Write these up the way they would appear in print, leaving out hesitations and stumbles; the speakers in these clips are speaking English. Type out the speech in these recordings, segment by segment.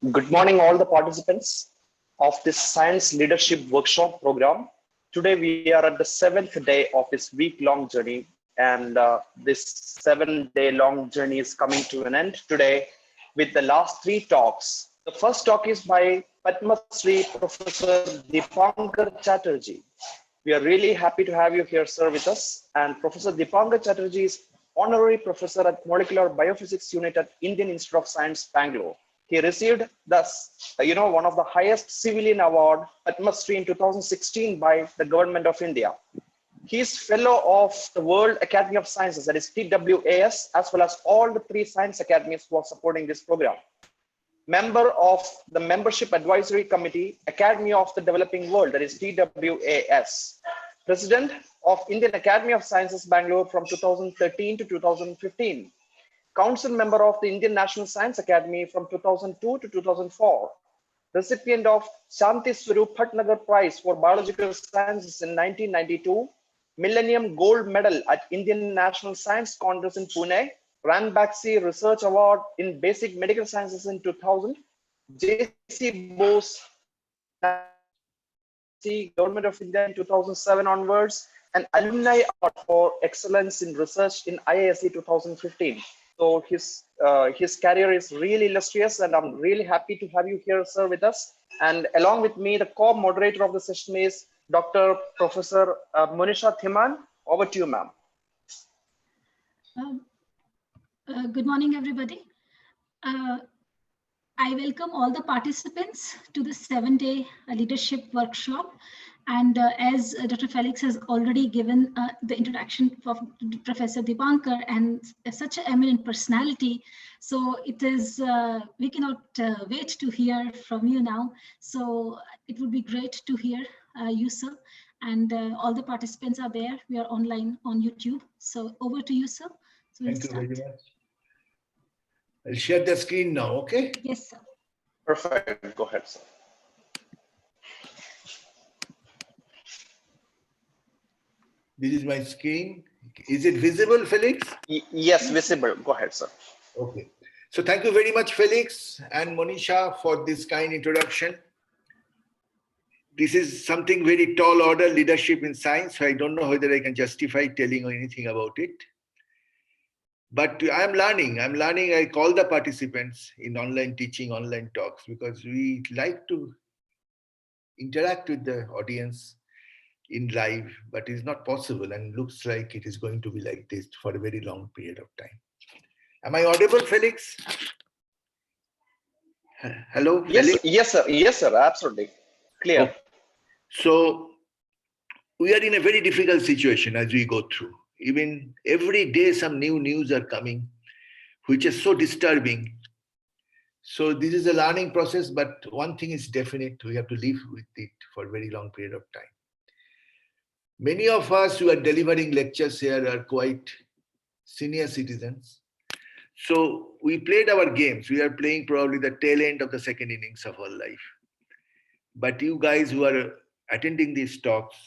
Good morning, all the participants of this Science Leadership Workshop program. Today, we are at the seventh day of this week-long journey, and this 7-day long journey is coming to an end today with the last three talks. The first talk is by Padma Shri Professor Dipankar Chatterji. We are really happy to have you here, sir, with us. And Professor Dipankar Chatterji is Honorary Professor at Molecular Biophysics Unit at Indian Institute of Science, Bangalore. He received one of the highest civilian award, Padma Shri, in 2016 by the Government of India. He is fellow of the World Academy of Sciences, that is TWAS, as well as all the three science academies who are supporting this program. Member of the Membership Advisory Committee, Academy of the Developing World, that is TWAS. President of Indian Academy of Sciences, Bangalore from 2013 to 2015. Council member of the Indian National Science Academy from 2002 to 2004. Recipient of Shanti Swarup Bhatnagar Prize for Biological Sciences in 1992. Millennium Gold Medal at Indian National Science Congress in Pune. Ranbaxy Research Award in Basic Medical Sciences in 2000. J.C. Bose Government of India in 2007 onwards, and Alumni Award for Excellence in Research in IISc 2015. So his career is really illustrious, and I'm really happy to have you here, sir, with us. And along with me, the co-moderator of the session is Dr. Professor Monisha Thiman. Over to you, ma'am. Good morning, everybody. I welcome all the participants to the 7-day leadership workshop. And as Dr. Felix has already given the introduction of Professor Dipankar and such an eminent personality, so it is, we cannot wait to hear from you now. So it would be great to hear you, sir. And all the participants are there. We are online on YouTube. So over to you, sir. So Thank you very much. I'll share the screen now, okay? Yes, sir. Perfect. Go ahead, sir. This is my screen. Is it visible, Felix? Yes, visible. Go ahead, sir. Okay. So thank you very much, Felix and Monisha, for this kind introduction. This is something very tall order, leadership in science. So I don't know whether I can justify telling or anything about it. But I'm learning. I call the participants in online teaching, online talks, because we like to interact with the audience in live, but it's not possible and looks like it is going to be like this for a very long period of time. Am I audible, Felix? Hello? Yes, Felix? yes, sir. Yes, sir. Absolutely. Clear. Okay. So we are in a very difficult situation as we go through. Even every day some new news are coming, which is so disturbing. So this is a learning process, but one thing is definite, we have to live with it for a very long period of time. Many of us who are delivering lectures here are quite senior citizens. So we played our games. We are playing probably the tail end of the second innings of our life. But you guys who are attending these talks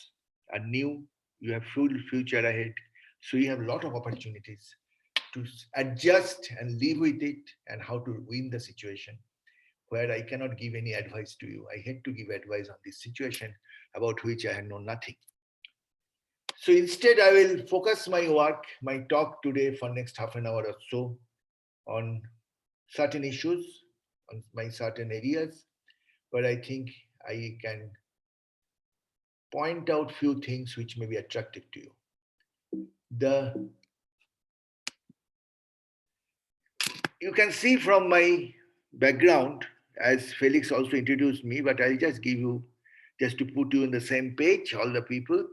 are new, you have full future ahead. So you have a lot of opportunities to adjust and live with it and how to win the situation, where I cannot give any advice to you. I hate to give advice on this situation about which I know nothing. So instead, I will focus my work, my talk today for next half an hour or so on certain issues, on my certain areas, where I think I can point out few things which may be attractive to you. You can see from my background, as Felix also introduced me, but I'll just give you, just to put you on the same page, all the people,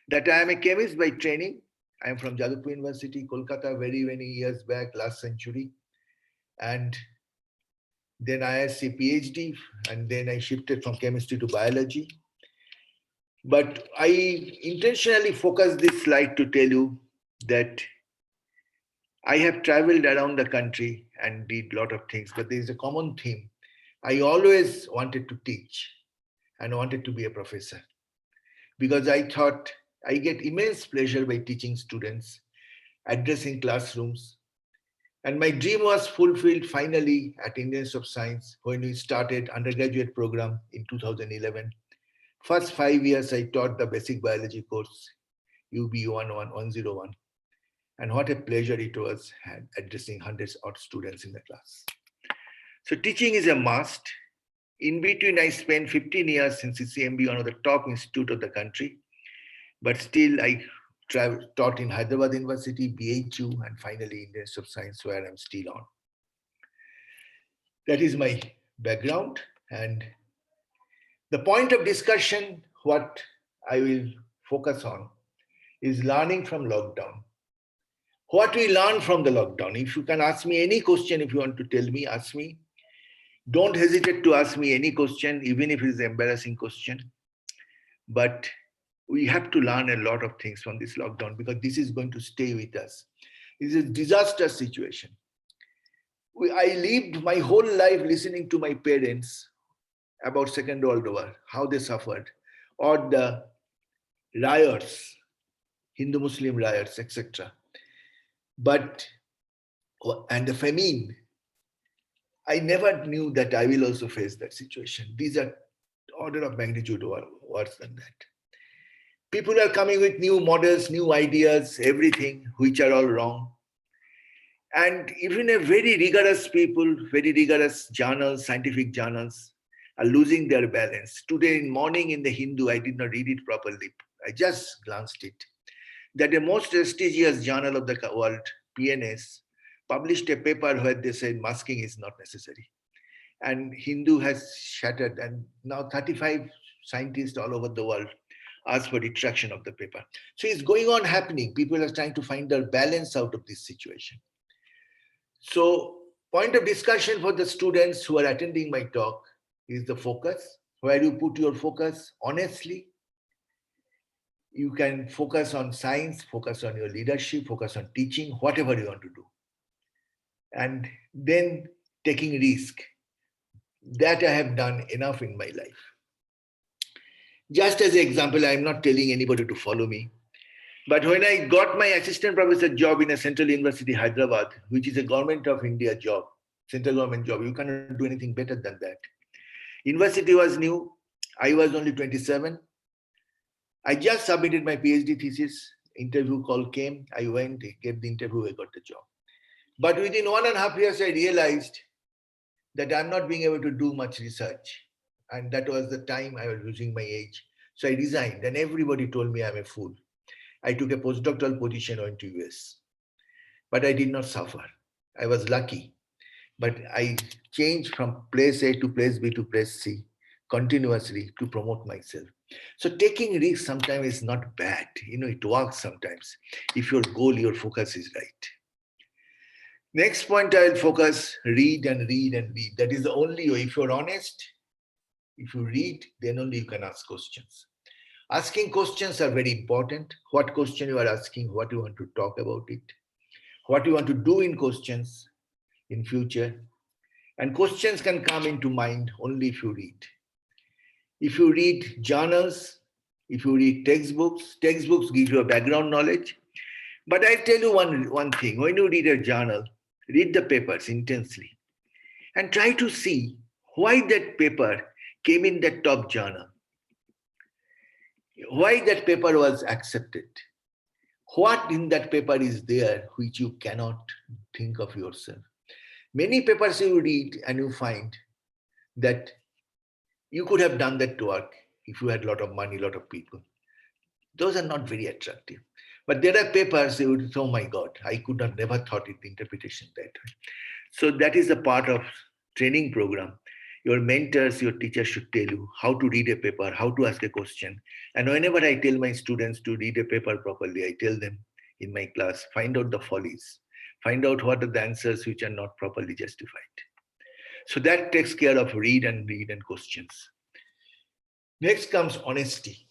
that I am a chemist by training. I am from Jadavpur University, Kolkata, very many years back, last century. And then IISc PhD, and then I shifted from chemistry to biology. But I intentionally focused this slide to tell you that I have traveled around the country and did a lot of things, but there is a common theme. I always wanted to teach and wanted to be a professor, because I thought I get immense pleasure by teaching students, addressing classrooms, And my dream was fulfilled finally at Indian Institute of Science when we started undergraduate program in 2011. First 5 years, I taught the basic biology course, UB 101. And what a pleasure it was addressing hundreds of students in the class. So teaching is a must. In between, I spent 15 years in CCMB, one of the top institute of the country. But still, I taught in Hyderabad University, BHU, and finally Indian Institute of Science, where I'm still on. That is my background. And the point of discussion, what I will focus on, is learning from lockdown. What we learned from the lockdown. If you can ask me any question, if you want to tell me, ask me. Don't hesitate to ask me any question, even if it is an embarrassing question. But we have to learn a lot of things from this lockdown because this is going to stay with us. It's a disaster situation. I lived my whole life listening to my parents about Second World War, how they suffered, or the riots, Hindu-Muslim riots, etc. And the famine, I never knew that I will also face that situation. These are order of magnitude worse than that. People are coming with new models, new ideas, everything, which are all wrong. And even a very rigorous people, very rigorous journals, scientific journals, are losing their balance. Today in morning in the Hindu, I did not read it properly. I just glanced it. That the most prestigious journal of the world, PNS, published a paper where they said masking is not necessary. And Hindu has shattered, and now 35 scientists all over the world ask for retraction of the paper. So it's going on happening. People are trying to find their balance out of this situation. So point of discussion for the students who are attending my talk is the focus, where you put your focus honestly. You can focus on science, focus on your leadership, focus on teaching, whatever you want to do. And then taking risk. That I have done enough in my life. Just as an example, I'm not telling anybody to follow me. But when I got my assistant professor job in a Central University, Hyderabad, which is a government of India job, central government job, you cannot do anything better than that. University was new. I was only 27. I just submitted my PhD thesis. Interview call came. I went, gave the interview, I got the job. But within 1.5 years, I realized that I'm not being able to do much research. And that was the time I was losing my age. So I resigned and everybody told me I'm a fool. I took a postdoctoral position and went to US. But I did not suffer. I was lucky. But I changed from place A to place B to place C continuously to promote myself. So taking risks sometimes is not bad. It works sometimes. If your goal, your focus is right. Next point, I will focus, read and read and read. That is the only way. If you're honest, if you read, then only you can ask questions. Asking questions are very important. What question you are asking, what you want to talk about it, what you want to do in questions in future. And questions can come into mind only if you read. If you read journals, if you read textbooks give you a background knowledge. But I'll tell you one thing. When you read a journal, read the papers intensely and try to see why that paper came in that top journal. Why that paper was accepted. What in that paper is there which you cannot think of yourself. Many papers you read and you find that you could have done that work if you had a lot of money, a lot of people. Those are not very attractive. But there are papers you would say, oh my God, I could have never thought it, the interpretation that way. So that is a part of training program. Your mentors, your teachers should tell you how to read a paper, how to ask a question. And whenever I tell my students to read a paper properly, I tell them in my class, find out the follies, find out what are the answers which are not properly justified. So that takes care of read and questions. Next comes honesty.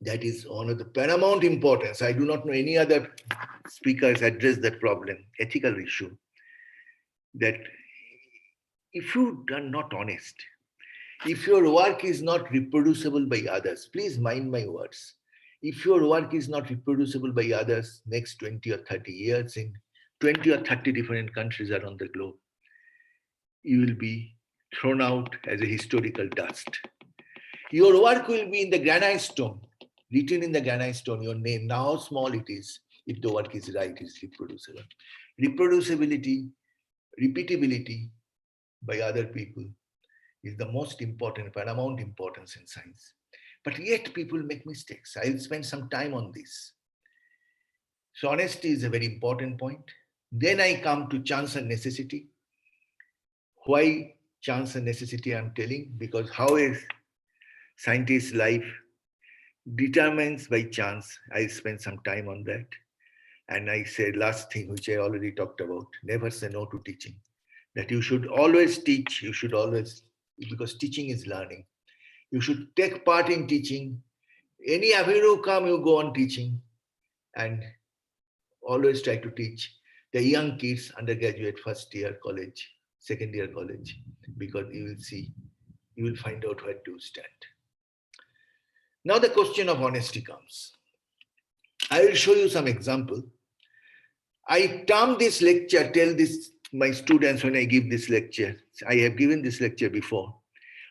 That is one of the paramount importance. I do not know any other speakers address that problem, ethical issue, that if you are not honest, if your work is not reproducible by others, please mind my words. If your work is not reproducible by others next 20 or 30 years in 20 or 30 different countries around the globe, you will be thrown out as a historical dust. Your work will be in the granite stone, written in the granite stone, your name. Now how small it is, if the work is right, is reproducible. Reproducibility, repeatability by other people is the most important, paramount importance in science. But yet people make mistakes. I'll spend some time on this. So honesty is a very important point. Then I come to chance and necessity. Why chance and necessity I'm telling? Because how a scientist's life determines by chance. I spent some time on that. And I said last thing, which I already talked about, never say no to teaching. That you should always teach, you should always, because teaching is learning. You should take part in teaching. Any avenue come, you go on teaching. And always try to teach the young kids, undergraduate, first year college, second year college, because you will see, you will find out where to stand. Now the question of honesty comes. I will show you some example. I term this lecture, tell this my students when I give this lecture. I have given this lecture before.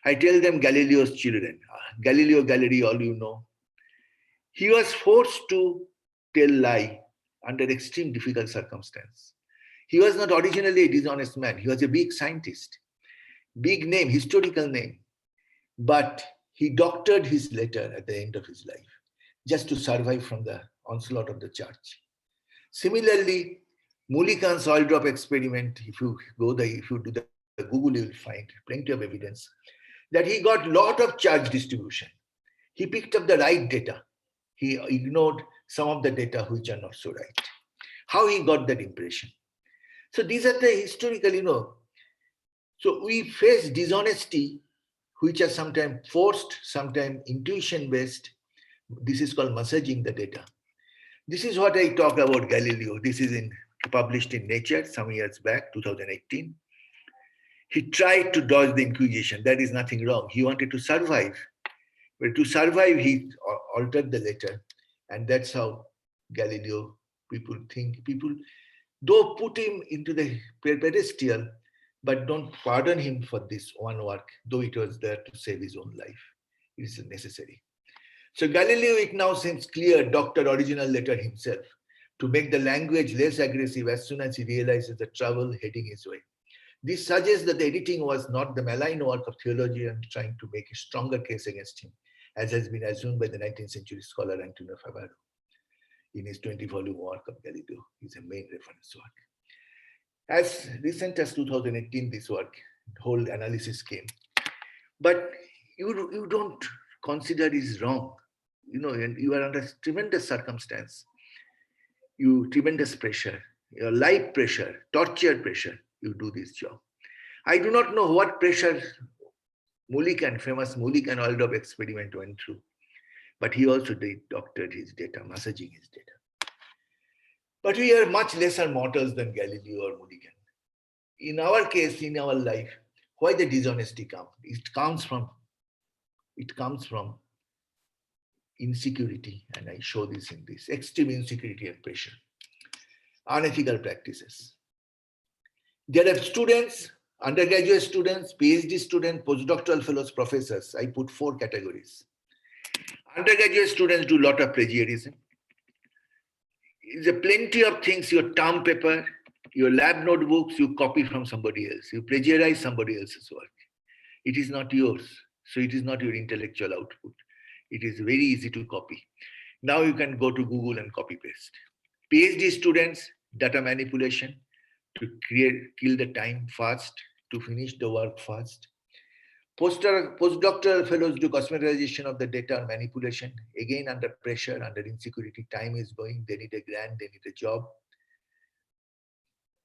I tell them Galileo's children. Galileo Galilei, all you know. He was forced to tell lie under extreme difficult circumstance. He was not originally a dishonest man. He was a big scientist, big name, historical name. But he doctored his letter at the end of his life just to survive from the onslaught of the church. Similarly, Mullikan's oil drop experiment, if you do the Google, you will find plenty of evidence that he got a lot of charge distribution. He picked up the right data. He ignored some of the data which are not so right. How he got that impression? So these are the historical, So we face dishonesty, which are sometimes forced, sometimes intuition-based. This is called massaging the data. This is what I talk about Galileo. This is published in Nature some years back, 2018. He tried to dodge the Inquisition. There is nothing wrong. He wanted to survive. But to survive, he altered the letter. And that's how Galileo, people though put him into the pedestal, but don't pardon him for this one work, though it was there to save his own life. It is necessary. So Galileo, it now seems clear, doctored original letter himself to make the language less aggressive as soon as he realizes the trouble heading his way. This suggests that the editing was not the malign work of theologians trying to make a stronger case against him, as has been assumed by the 19th century scholar Antonio Favaro in his 20-volume work of Galileo. Is a main reference work. As recent as 2018, this work, the whole analysis came. But you don't consider is wrong. And you are under tremendous circumstance. Tremendous pressure, your life pressure, torture pressure, you do this job. I do not know what pressure famous Mullikan oil drop experiment went through, but he also doctored his data, massaging his data. But we are much lesser mortals than Galileo or Mullikan. In our case, in our life, why the dishonesty comes? It comes from insecurity, and I show this in this extreme insecurity and pressure. Unethical practices. There are students, undergraduate students, PhD students, postdoctoral fellows, professors. I put 4 categories. Undergraduate students do a lot of plagiarism. There's plenty of things, your term paper, your lab notebooks, you copy from somebody else. You plagiarize somebody else's work. It is not yours. So it is not your intellectual output. It is very easy to copy. Now you can go to Google and copy paste. PhD students, data manipulation to kill the time fast, to finish the work fast. Postdoctoral fellows do cosmetization of the data and manipulation. Again, under pressure, under insecurity, time is going, they need a grant, they need a job.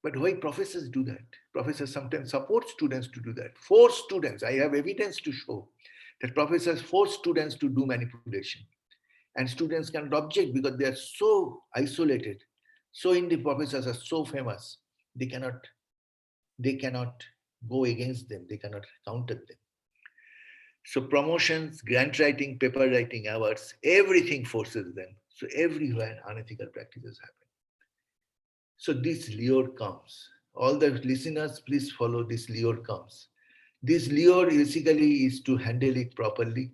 But why professors do that? Professors sometimes support students to do that. Force students, I have evidence to show that professors force students to do manipulation. And students cannot object because they are so isolated. So the professors are so famous, they cannot go against them, they cannot counter them. So promotions, grant writing, paper writing, awards, everything forces them. So everywhere unethical practices happen. So this lure comes. All the listeners, please follow this lure comes. This lure basically is to handle it properly.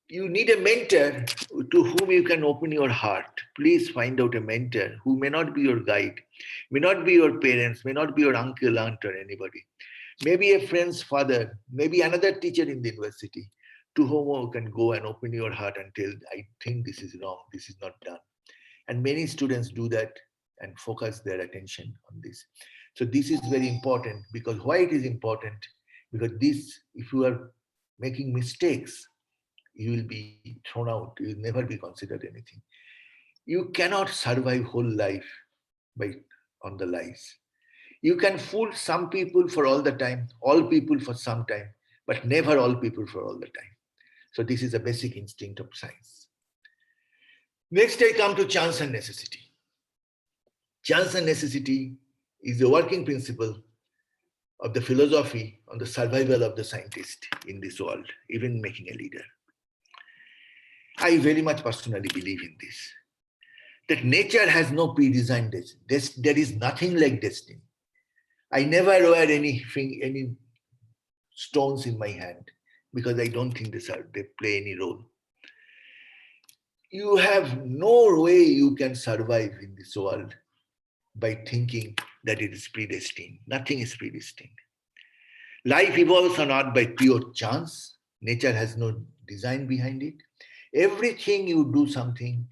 You need a mentor to whom you can open your heart. Please find out a mentor who may not be your guide, may not be your parents, may not be your uncle, aunt, or anybody. Maybe a friend's father, maybe another teacher in the university to whom you can go and open your heart and tell, I think this is wrong, this is not done. And many students do that and focus their attention on this. So this is very important. Because why it is important? Because this, if you are making mistakes, you will be thrown out. You will never be considered anything. You cannot survive whole life by on the lies. You can fool some people for all the time, all people for some time, but never all people for all the time. So this is a basic instinct of science. Next, I come to chance and necessity. Chance and necessity is the working principle of the philosophy on the survival of the scientist in this world, even making a leader. I very much personally believe in this, that nature has no pre-designed destiny. There is nothing like destiny. I never wear any stones in my hand because I don't think they play any role. You have no way you can survive in this world by thinking that it is predestined. Nothing is predestined. Life evolves or not by pure chance. Nature has no design behind it. Everything you do something,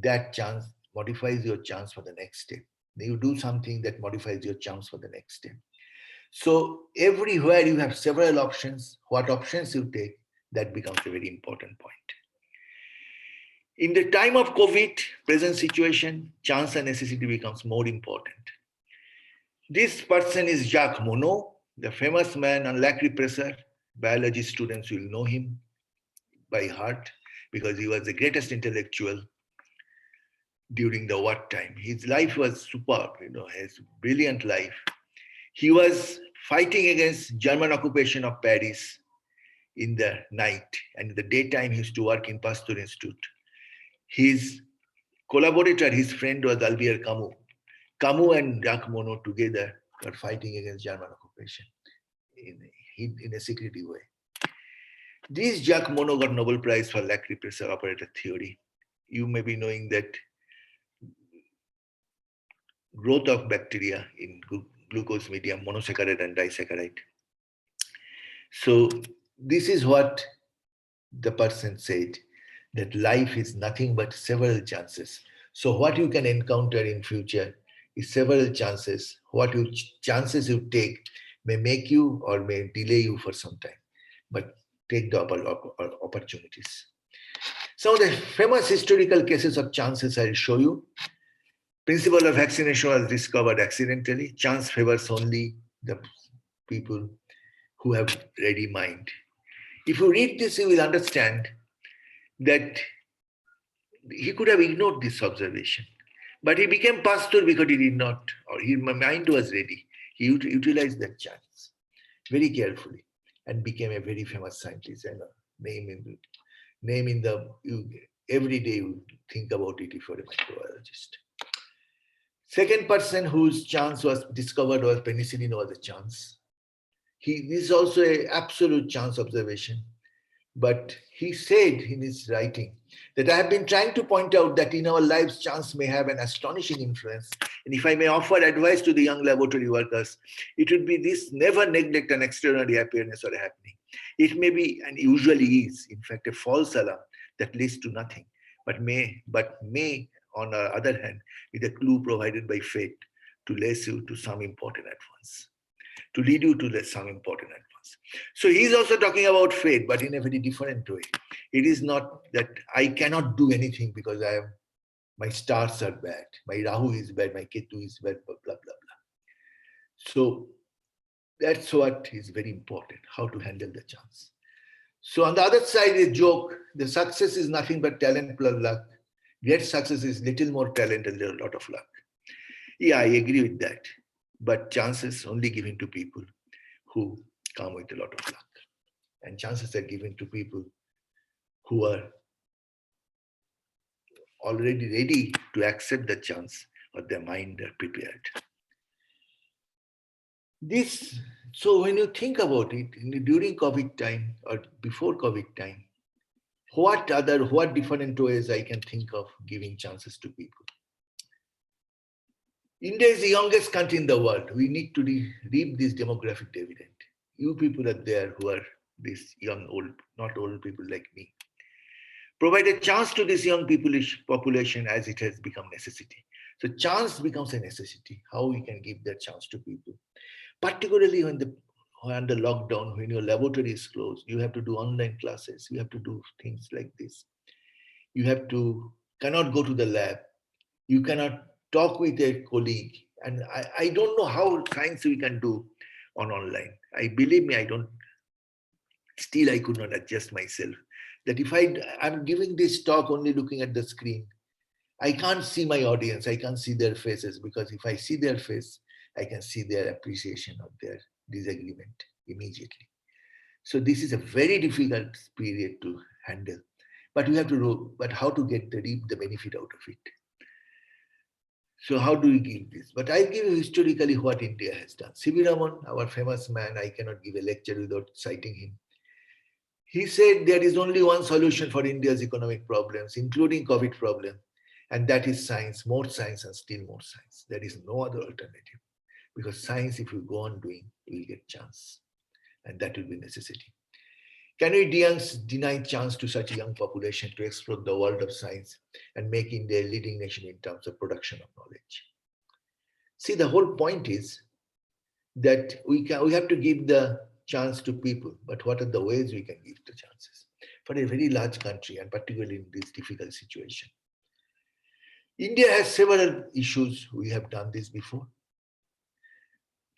that chance modifies your chance for the next step. You do something that modifies your chance for the next step. So everywhere you have several options. What options you take, that becomes a very important point. In the time of COVID, present situation, chance and necessity becomes more important. This person is Jacques Monod, the famous man on lac repressor. Biology students will know him by heart because he was the greatest intellectual during the wartime. His life was superb, his brilliant life. He was fighting against German occupation of Paris in the night, and in the daytime he used to work in Pasteur Institute. His collaborator, his friend was Albert Camus. Camus and Jacques Monod together were fighting against German occupation in a secretive way. This Jacques Monod got Nobel Prize for lac repressor operator theory. You may be knowing that growth of bacteria in glucose medium, monosaccharide and disaccharide. So this is what the person said, that life is nothing but several chances. So what you can encounter in future is several chances. Chances you take may make you or may delay you for some time, but take the opportunities. Some of the famous historical cases of chances I'll show you. Principle of vaccination was discovered accidentally. Chance favors only the people who have ready mind. If you read this, you will understand that he could have ignored this observation. But he became pastor because he did not, or his mind was ready. He utilized that chance very carefully and became a very famous scientist and every day you think about it if you're a microbiologist. Second person whose chance was discovered was penicillin was a chance. This is also an absolute chance observation. But he said in his writing that I have been trying to point out that in our lives, chance may have an astonishing influence. And if I may offer advice to the young laboratory workers, it would be this: never neglect an extraordinary appearance or a happening. It may be, and usually is, in fact, a false alarm that leads to nothing, but may, on the other hand, be the clue provided by fate to lead you to some important advance. So he's also talking about fate, but in a very different way. It is not that I cannot do anything because my stars are bad, my Rahu is bad, my Ketu is bad, blah, blah, blah, blah. So that's what is very important, how to handle the chance. So on the other side, a joke, the success is nothing but talent plus luck. Great success is little more talent and a lot of luck. Yeah, I agree with that. But chances only given to people who come with a lot of luck. And chances are given to people who are already ready to accept the chance, or their mind are prepared. So when you think about it, during COVID time or before COVID time, what different ways I can think of giving chances to people? India is the youngest country in the world. We need to reap this demographic dividend. You people are there who are these young, old, not old people like me. Provide a chance to this young population as it has become necessity. So chance becomes a necessity. How we can give that chance to people? Particularly when under lockdown, when your laboratory is closed, you have to do online classes. You have to do things like this. You cannot go to the lab. You cannot talk with a colleague. And I don't know how science we can do online. Believe me, still I could not adjust myself. That if I'm giving this talk only looking at the screen, I can't see my audience. I can't see their faces, because if I see their face, I can see their appreciation of their disagreement immediately. So this is a very difficult period to handle. But we have to know, but how to reap the benefit out of it. So how do we give this? But I give you historically what India has done. C.V. Raman, our famous man, I cannot give a lecture without citing him. He said there is only one solution for India's economic problems, including COVID problem, and that is science, more science and still more science. There is no other alternative. Because science, if you go on doing, you will get chance. And that will be necessity. Can we deny chance to such a young population to explore the world of science and make India a leading nation in terms of production of knowledge? See, the whole point is that we have to give the chance to people, but what are the ways we can give the chances for a very large country, and particularly in this difficult situation? India has several issues. We have done this before.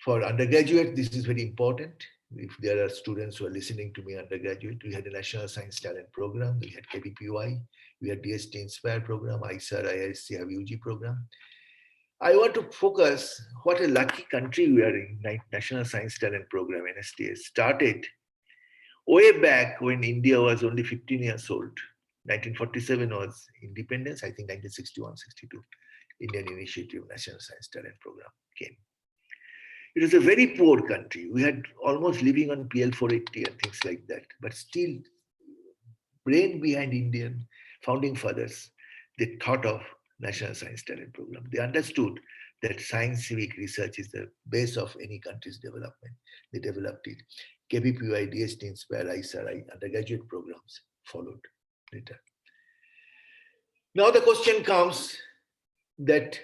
For undergraduate, this is very important. If there are students who are listening to me undergraduate, we had a National Science Talent Program, we had KPPY, we had DST Inspire program, ISAR, IISc have UG program. I want to focus what a lucky country we are in. National Science Talent Program, NSTS, started way back when India was only 15 years old. 1947 was independence, I think 1961, 62, Indian Initiative National Science Talent Program came. It was a very poor country. We had almost living on PL 480 and things like that. But still, brain behind Indian founding fathers, they thought of National Science Talent Program. They understood that scientific research is the base of any country's development. They developed it. KPPY, DST Inspire, ISAR, undergraduate programs followed later. Now the question comes that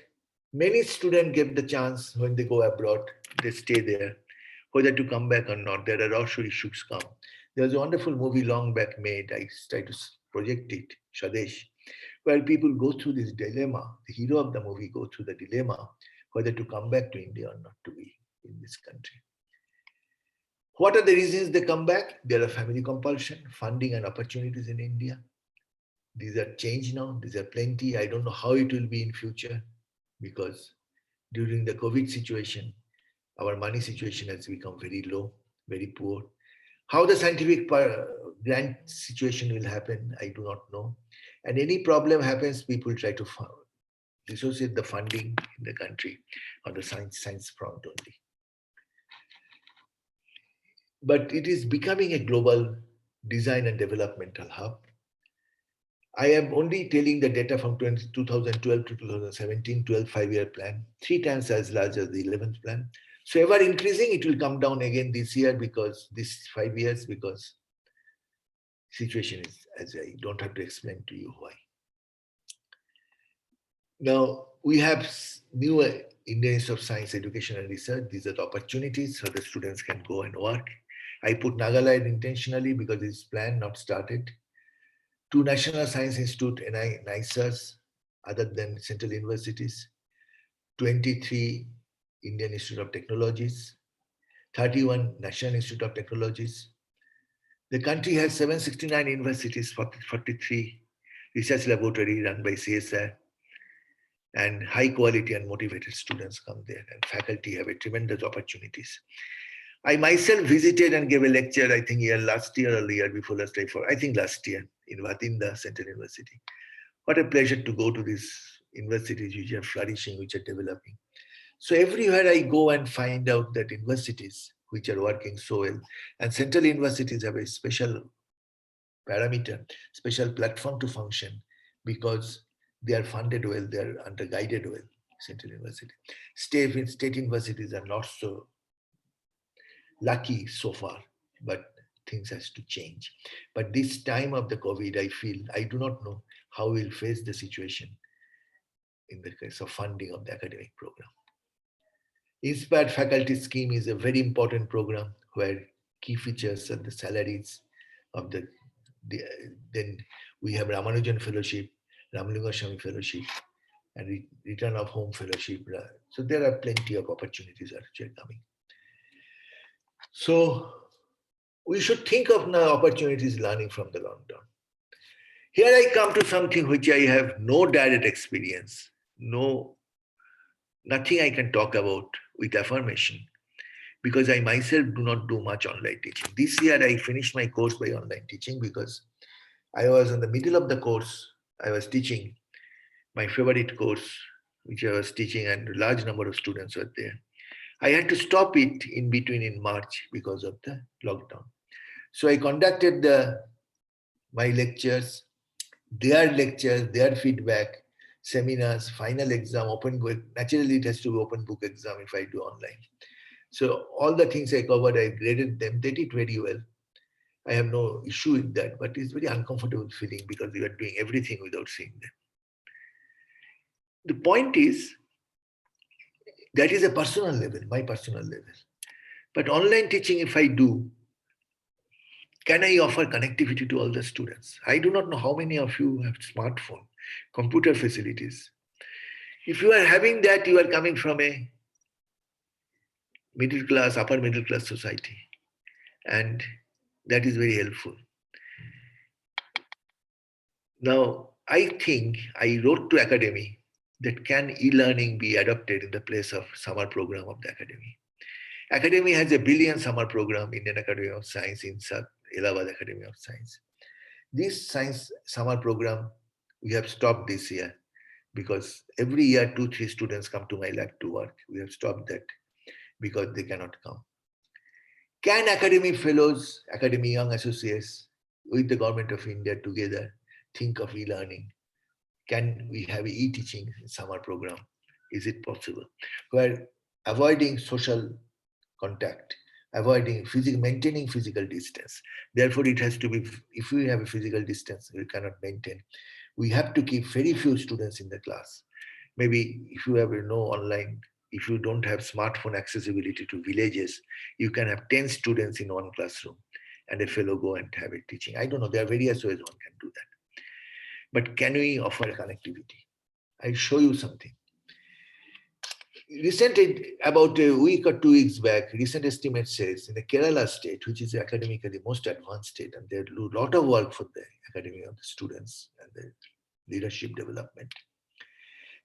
many students get the chance when they go abroad, they stay there, whether to come back or not. There are also issues come. There was a wonderful movie long back made, I tried to project it, Swadesh, where people go through this dilemma. The hero of the movie go through the dilemma whether to come back to India or not to be in this country. What are the reasons they come back? There are family compulsion, funding and opportunities in India. These are changed now. These are plenty. I don't know how it will be in future, because during the COVID situation, our money situation has become very low, very poor. How the scientific grant situation will happen, I do not know. And any problem happens, people try to dissociate the funding in the country on the science front only. But it is becoming a global design and developmental hub. I am only telling the data from 2012 to 2017, 12 5-year plan, 3 times as large as the 11th plan. So ever increasing, it will come down again this year, because this 5 years, because situation is, as I don't have to explain to you why. Now we have new Indian Institute of Science, Education and Research. These are the opportunities so the students can go and work. I put Nagaland intentionally because it's planned, not started. 2 National Science Institute, NISAs, other than central universities. 23 Indian Institute of Technologies. 31 National Institute of Technologies. The country has 769 universities, 43 research laboratories run by CSR, and high quality and motivated students come there, and faculty have a tremendous opportunities. I myself visited and gave a lecture, I think last year or the year before last year, in Bhatinda Central University. What a pleasure to go to this universities which are flourishing, which are developing. So everywhere I go and find out that universities which are working so well, and central universities have a special parameter, special platform to function because they are funded well, they are under guided well, central university. State universities are not so lucky so far, but things has to change. But this time of the COVID, I feel, I do not know how we'll face the situation in the case of funding of the academic program. Inspired Faculty Scheme is a very important program where key features are the salaries of the then we have Ramanujan Fellowship, Ramanuja Swami Fellowship, and Return of Home Fellowship. So there are plenty of opportunities which are coming. So we should think of now opportunities learning from the long term. Here I come to something which I have no direct experience, nothing I can talk about with affirmation, because I myself do not do much online teaching. This year I finished my course by online teaching because I was in the middle of the course. I was teaching my favorite course, which I was teaching, and a large number of students were there. I had to stop it in between in March because of the lockdown. So I conducted my lectures, their feedback, seminars, final exam, open book. Naturally, it has to be open book exam if I do online. So all the things I covered, I graded them. They did very well. I have no issue with that, but it's very uncomfortable feeling because you are doing everything without seeing them. The point is, that is a personal level, my personal level. But online teaching, if I do, can I offer connectivity to all the students? I do not know how many of you have smartphone, computer facilities. If you are having that, you are coming from a middle class, upper middle class society. And that is very helpful. Now, I think I wrote to Academy that can e-learning be adopted in the place of summer program of the Academy. Academy has a brilliant summer program, Indian Academy of Science, INSAT, Allahabad Academy of Science. This science summer program, we have stopped this year because every year 2-3 students come to my lab to work. We have stopped that because they cannot come. Can Academy Fellows, Academy Young Associates with the Government of India together think of e-learning? Can we have e-teaching summer program? Is it possible? Where avoiding social contact, maintaining physical distance. Therefore, it has to be, if we have a physical distance, we cannot maintain. We have to keep very few students in the class. Maybe if you have no online, if you don't have smartphone accessibility to villages, you can have 10 students in one classroom and a fellow go and have a teaching. I don't know, there are various ways one can do that. But can we offer connectivity? I'll show you something. Recently, about a week or 2 weeks back, recent estimate says in the Kerala state, which is academically most advanced state, and they do a lot of work for the academy of the students and the leadership development.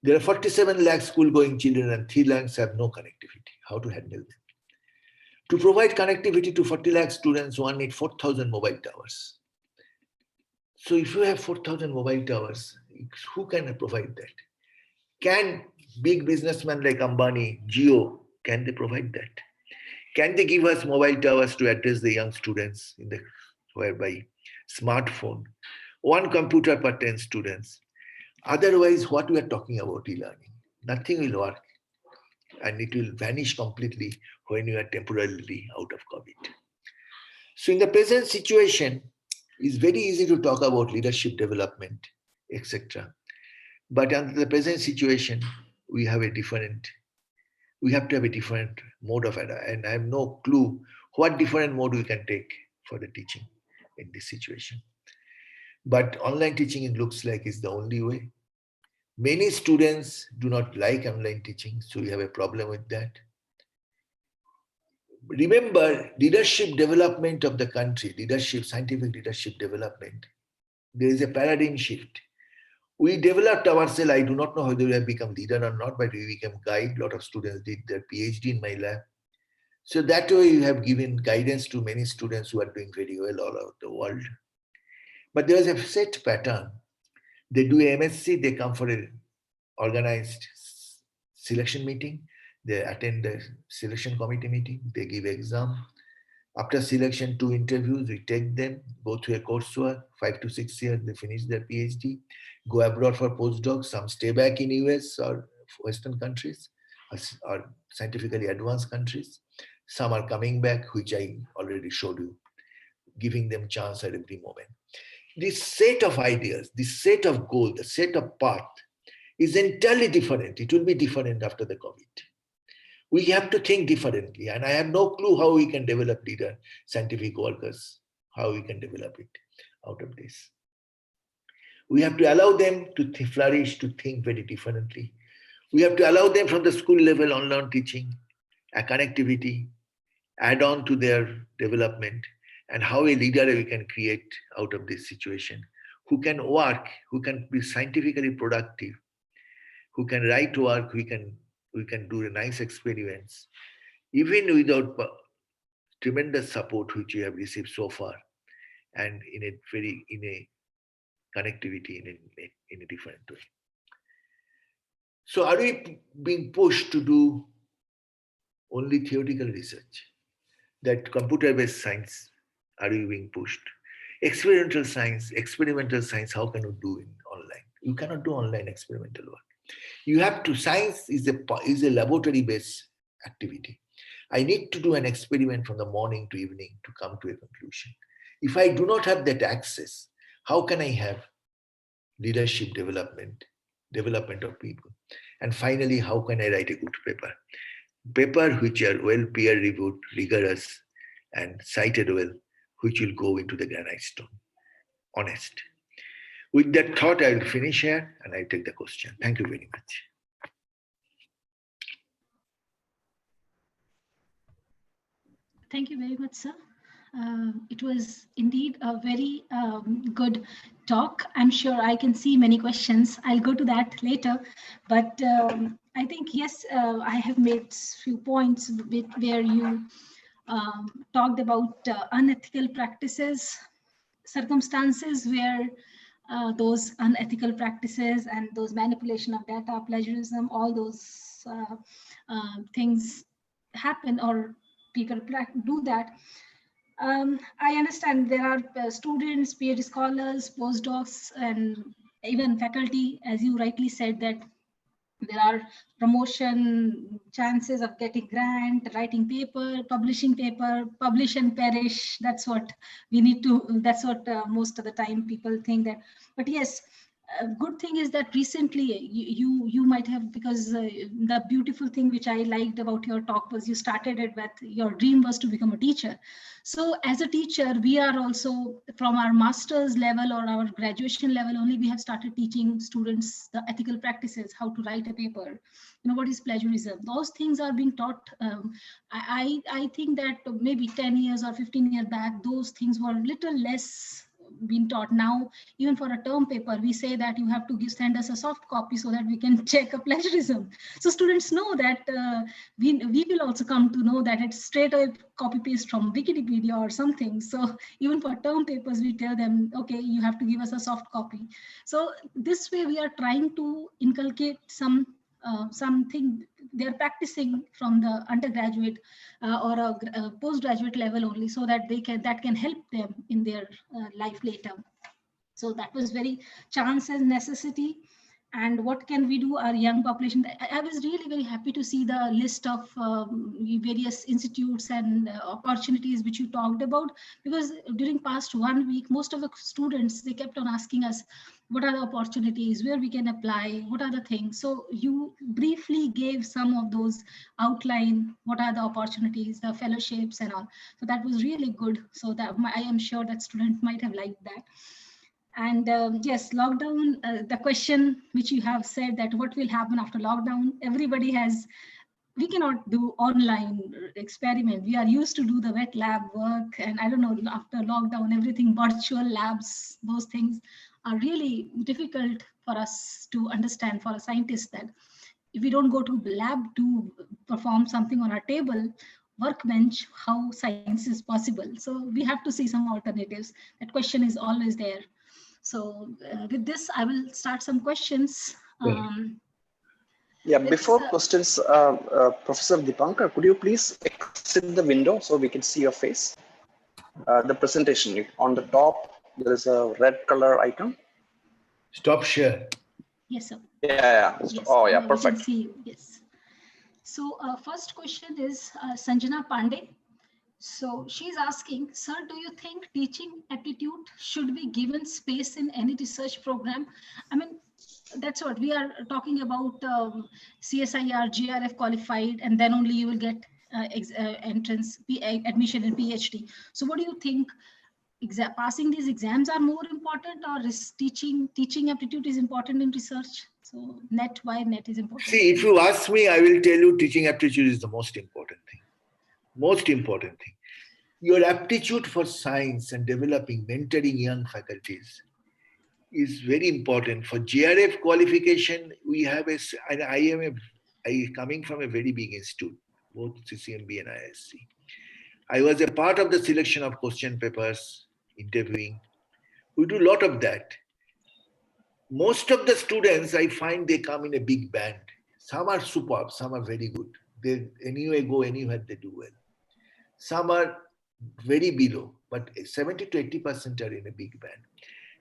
There are 47 lakh school-going children and 3 lakhs have no connectivity. How to handle them? To provide connectivity to 40 lakh students, one needs 4,000 mobile towers. So if you have 4,000 mobile towers, who can provide that? Can big businessmen like Ambani, Jio, can they provide that? Can they give us mobile towers to address the young students whereby smartphone, one computer per 10 students? Otherwise, what we are talking about e-learning, nothing will work and it will vanish completely when you are temporarily out of COVID. So in the present situation, it's very easy to talk about leadership development, etc. But under the present situation, we have to have a different mode of it. And I have no clue what different mode we can take for the teaching in this situation. But online teaching, it looks like, is the only way. Many students do not like online teaching, so we have a problem with that. Remember, leadership development of the country, scientific leadership development, there is a paradigm shift. We developed ourselves. I do not know whether we have become leader or not, but we became guide. A lot of students did their PhD in my lab. So that way you have given guidance to many students who are doing very well all over the world. But there is a set pattern. They do MSc, they come for a organized selection meeting. They attend the selection committee meeting. They give exam. After selection, 2 interviews, we take them, go through a coursework, 5 to 6 years, they finish their PhD, go abroad for postdocs, some stay back in US or Western countries, or scientifically advanced countries. Some are coming back, which I already showed you, giving them chance at every moment. This set of ideas, this set of goals, the set of path is entirely different. It will be different after the COVID. We have to think differently, and I have no clue how we can develop leader, scientific workers, how we can develop it out of this. We have to allow them to flourish, to think very differently. We have to allow them from the school level online teaching, a connectivity, add on to their development, and how a leader we can create out of this situation, who can work, who can be scientifically productive, who can write work, we can do nice experiments, even without tremendous support which we have received so far, and in a connectivity in a different way. So are we being pushed to do only theoretical research? That computer-based science, are we being pushed? Experimental science, how can you do in online? You cannot do online experimental work. You have to, science is a laboratory-based activity. I need to do an experiment from the morning to evening to come to a conclusion. If I do not have that access, how can I have leadership development of people? And finally, how can I write a good paper which are well peer-reviewed, rigorous, and cited well, which will go into the granite stone, honest. With that thought, I will finish here and I take the question. Thank you very much. Thank you very much, sir. It was indeed a very good talk. I'm sure I can see many questions. I'll go to that later. But I think, yes, I have made few points where you talked about unethical practices, circumstances where those unethical practices and those manipulation of data, plagiarism, all those things happen or people do that. I understand there are students, PhD scholars, postdocs, and even faculty, as you rightly said, that there are promotion chances of getting grant, writing paper, publish and perish. That's what we need to, that's what most of the time people think that. But yes, good thing is that recently you might have, because the beautiful thing which I liked about your talk was you started it with your dream was to become a teacher. So as a teacher, we are also from our master's level or our graduation level only, we have started teaching students the ethical practices, how to write a paper, what is plagiarism. Those things are being taught. I think that maybe 10 years or 15 years back, those things were a little less been taught. Now, even for a term paper, we say that you have to send us a soft copy so that we can check a plagiarism. So students know that we will also come to know that it's straight away copy paste from Wikipedia or something. So even for term papers, we tell them, okay, you have to give us a soft copy. So this way we are trying to inculcate something they're practicing from the undergraduate or a postgraduate level only, so that that can help them in their life later. So that was very chance and necessity. And what can we do, our young population? I was really very happy to see the list of various institutes and opportunities which you talked about, because during past 1 week, most of the students, they kept on asking us, what are the opportunities, where we can apply, what are the things? So you briefly gave some of those outline, what are the opportunities, the fellowships and all. So that was really good. So that I am sure that students might have liked that. And yes, lockdown, the question which you have said that what will happen after lockdown, everybody has, we cannot do online experiment. We are used to do the wet lab work. And I don't know, after lockdown, everything virtual labs, those things are really difficult for us to understand, for a scientist, that if we don't go to lab to perform something on our table, workbench, how science is possible. So we have to see some alternatives. That question is always there. So with this, I will start some questions. Yeah, Let's, before questions, Professor Dipankar, could you please exit the window so we can see your face? The presentation on the top, there is a red color icon. Stop share. yes, sir. Yeah. Yes, Oh, yeah, we can perfect. see you. Yes. So first question is Sanjana Pandey. So she's asking, sir, do you think teaching aptitude should be given space in any research program? I mean, that's what we are talking about, CSIR, GRF qualified, and then only you will get entrance, admission in PhD. So what do you think? Passing these exams are more important, or is teaching aptitude is important in research? So why net is important? See, if you ask me, I will tell you teaching aptitude is the most important thing. Most important thing. Your aptitude for science and developing, mentoring young faculties is very important. For GRF qualification, we have and I coming from a very big institute, both CCMB and ISC. I was a part of the selection of question papers, interviewing. We do a lot of that. Most of the students, I find they come in a big band. Some are superb, some are very good. They anyway go anywhere, they do well. Some are very below, but 70 to 80% are in a big band.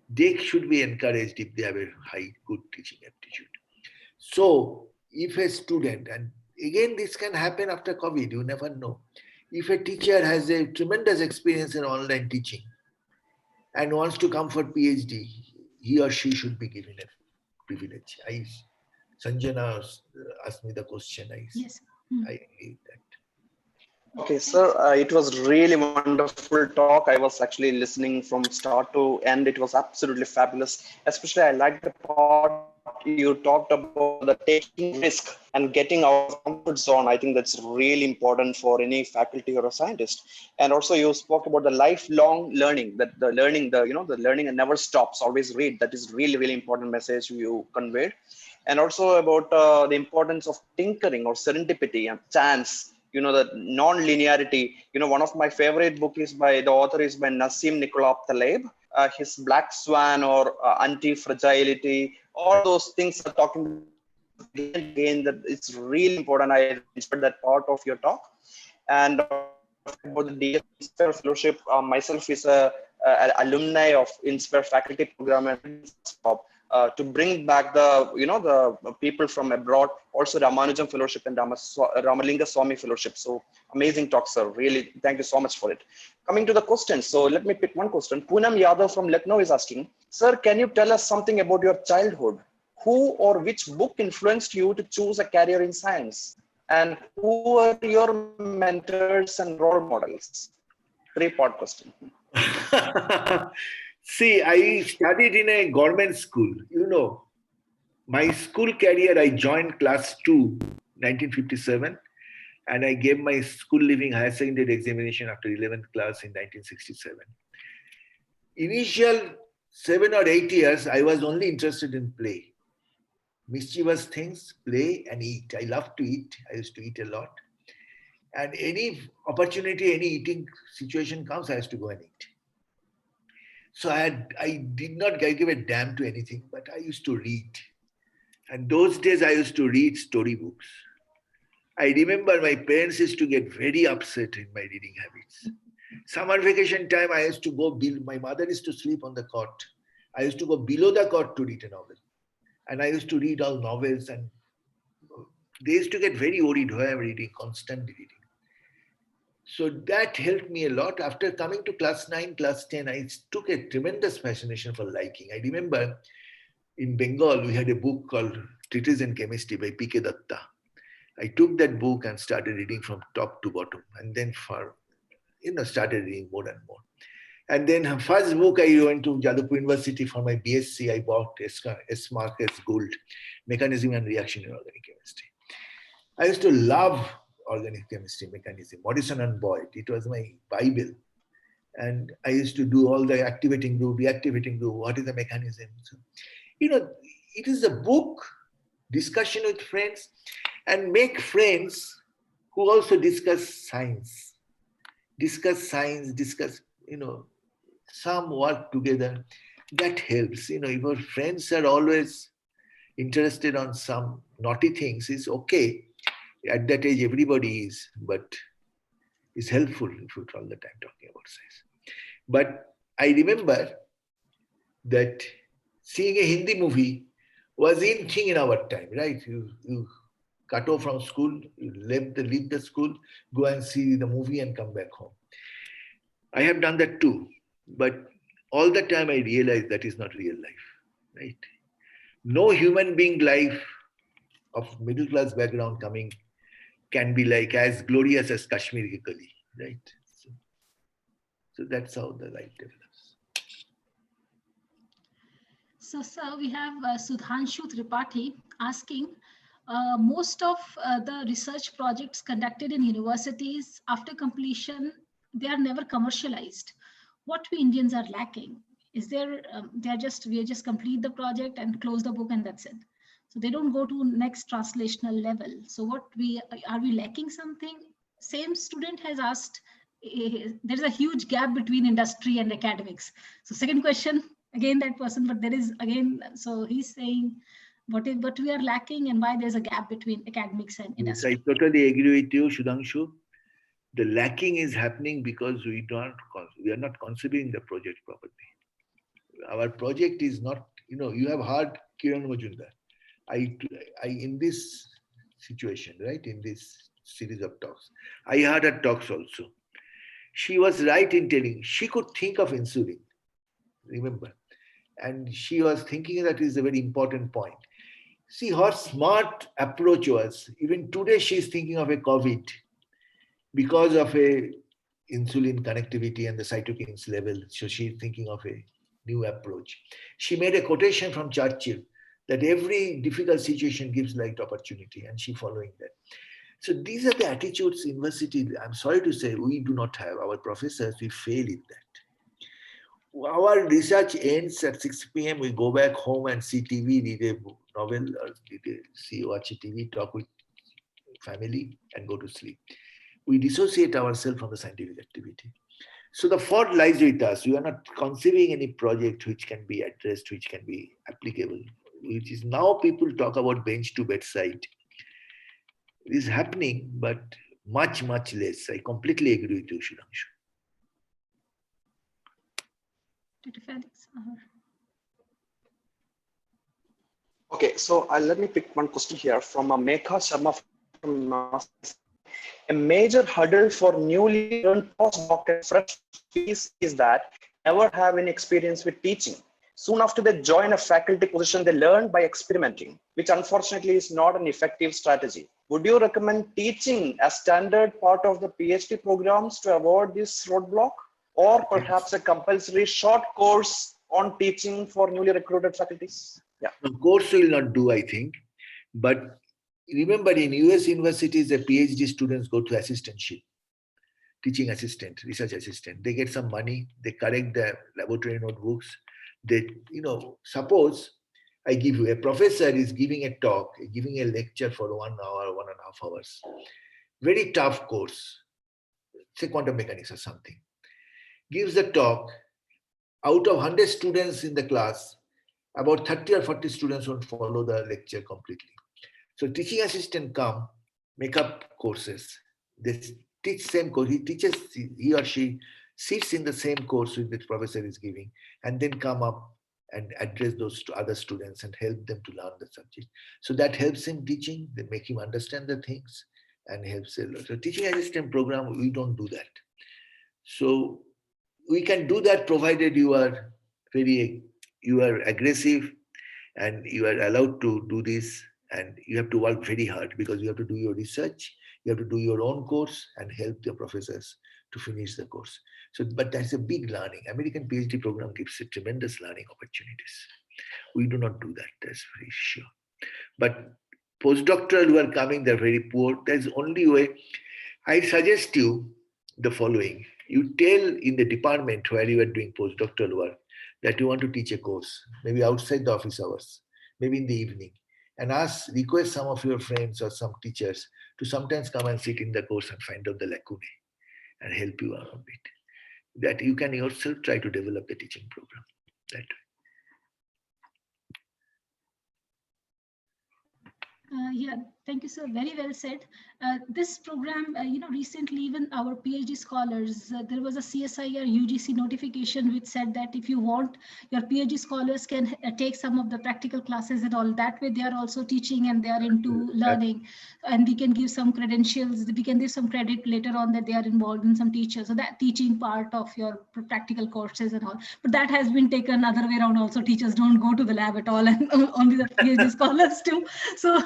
They should be encouraged if they have a high, good teaching aptitude. So, if a student, and again, this can happen after COVID, you never know. If a teacher has a tremendous experience in online teaching and wants to come for PhD, he or she should be given a privilege. Sanjana asked me the question. Yes. I agree with that. Okay, sir, it was really wonderful talk. I was actually listening from start to end. It was absolutely fabulous. Especially, I liked the part you talked about the taking risk and getting out of comfort zone. I think that's really important for any faculty or a scientist. And also, you spoke about the lifelong learning. That the learning never stops. Always read. That is really, really important message you conveyed. And also about the importance of tinkering or serendipity and chance, the non-linearity. One of my favorite book is by the author is by Nassim Nicolai Taleb. His Black Swan or anti-fragility, all those things are talking again and again, that it's really important. I enjoyed that part of your talk. And about the DS Inspire Fellowship, myself is a alumni of Inspire faculty program, and to bring back the people from abroad, also Ramanujam Fellowship and Ramalinga Swami Fellowship. So amazing talk, sir. Really, thank you so much for it. Coming to the questions, so let me pick one question. Poonam Yadav from Lucknow is asking, sir, can you tell us something about your childhood? Who or which book influenced you to choose a career in science? And who are your mentors and role models? Three-part question. See, I studied in a government school. My school career, I joined class 2, 1957, and I gave my school leaving higher secondary examination after 11th class in 1967. Initial 7 or 8 years, I was only interested in play. Mischievous things, play and eat. I love to eat. I used to eat a lot. And any opportunity, any eating situation comes, I used to go and eat. So I did not give a damn to anything, but I used to read. And those days I used to read storybooks. I remember my parents used to get very upset in my reading habits. Summer vacation time, I used to go, my mother used to sleep on the cot. I used to go below the cot to read a novel. And I used to read all novels, and they used to get very worried why I'm reading, constantly reading. So that helped me a lot. After coming to class 9, class 10, I took a tremendous fascination for liking. I remember in Bengal, we had a book called Treatise in Chemistry by P.K. Datta. I took that book and started reading from top to bottom, and then started reading more and more. And then first book, I went to Jadavpur University for my BSc. I bought S. Marcus Gould, Mechanism and Reaction in Organic Chemistry. I used to love organic chemistry, mechanism, Morrison and Boyd. It was my Bible. And I used to do all the activating group, deactivating group, what is the mechanism. So, it is a book, discussion with friends, and make friends who also discuss science, some work together. That helps. If your friends are always interested on some naughty things is okay. At that age, everybody is, but it's helpful if you're all the time talking about science. But I remember that seeing a Hindi movie was in thing in our time, right? You cut off from school, you leave the school, go and see the movie and come back home. I have done that too, but all the time I realized that is not real life, right? No human being life of middle class background coming can be like as glorious as Kashmir ki Kali, right? So that's how the life develops. So, sir, we have Sudhanshu Tripathi asking, most of the research projects conducted in universities after completion, they are never commercialized. What we Indians are lacking is we just complete the project and close the book and that's it. So they don't go to next translational level. So are we lacking something? Same student has asked, there's a huge gap between industry and academics. So second question, again that person, but there is again, so he's saying what we are lacking and why there's a gap between academics and Yes, I industry. totally agree with you, Sudhanshu. The lacking is happening because we are not considering the project properly. Our project is not, you have heard Kiran Majumdar. I in this situation, right, in this series of talks, I heard her talks also. She was right in telling she could think of insulin, remember, and she was thinking that is a very important point. See, her smart approach was, even today she's thinking of a COVID because of a insulin connectivity and the cytokines level. So she's thinking of a new approach. She made a quotation from Churchill that every difficult situation gives light opportunity, and she following that. So these are the attitudes university, I'm sorry to say, we do not have. Our professors, we fail in that. Our research ends at 6 p.m. We go back home and see TV, read a novel, or watch a TV, talk with family, and go to sleep. We dissociate ourselves from the scientific activity. So the fault lies with us. We are not conceiving any project which can be addressed, which can be applicable, which is now people talk about bench to bedside. It is happening, but much, much less. I completely agree with you, Sudhanshu. Dr. Felix? Okay, so let me pick one question here from Mekha Sharma from a major hurdle for newly learned postdoctoral freshies is that never have any experience with teaching. Soon after they join a faculty position, they learn by experimenting, which unfortunately is not an effective strategy. Would you recommend teaching as standard part of the PhD programs to avoid this roadblock, or perhaps a compulsory short course on teaching for newly recruited faculties? Yeah. Of course, will not do, I think. But remember, in US universities, the PhD students go to assistantship, teaching assistant, research assistant. They get some money, they correct their laboratory notebooks. They, suppose I give you, a professor is giving a talk, giving a lecture for 1 hour, 1.5 hours. Very tough course, say quantum mechanics or something. Gives the talk. Out of 100 students in the class, about 30 or 40 students won't follow the lecture completely. So teaching assistant come, make up courses. They teach same course. He or she sits in the same course which the professor is giving, and then come up and address those other students and help them to learn the subject. So that helps him teaching, they make him understand the things and helps a lot. So teaching assistant program, we don't do that. So we can do that provided you are aggressive and you are allowed to do this, and you have to work very hard because you have to do your research, you have to do your own course and help the professors to finish the course. So, but that's a big learning. American PhD program gives a tremendous learning opportunities. We do not do that, that's very sure. But postdoctoral who are coming, they're very poor. There's only way. I suggest you the following. You tell in the department where you are doing postdoctoral work that you want to teach a course, maybe outside the office hours, maybe in the evening, and request some of your friends or some teachers to sometimes come and sit in the course and find out the lacunae and help you out a bit. That you can yourself try to develop the teaching program that way. Yeah, thank you, sir. Very well said. This program, recently even our PhD scholars, there was a CSIR UGC notification which said that if you want, your PhD scholars can take some of the practical classes and all. That way, they are also teaching and they are into learning, and we can give some credentials. We can give some credit later on that they are involved in some teachers. So that teaching part of your practical courses and all. But that has been taken other way around. Also, teachers don't go to the lab at all, and only the PhD scholars do. So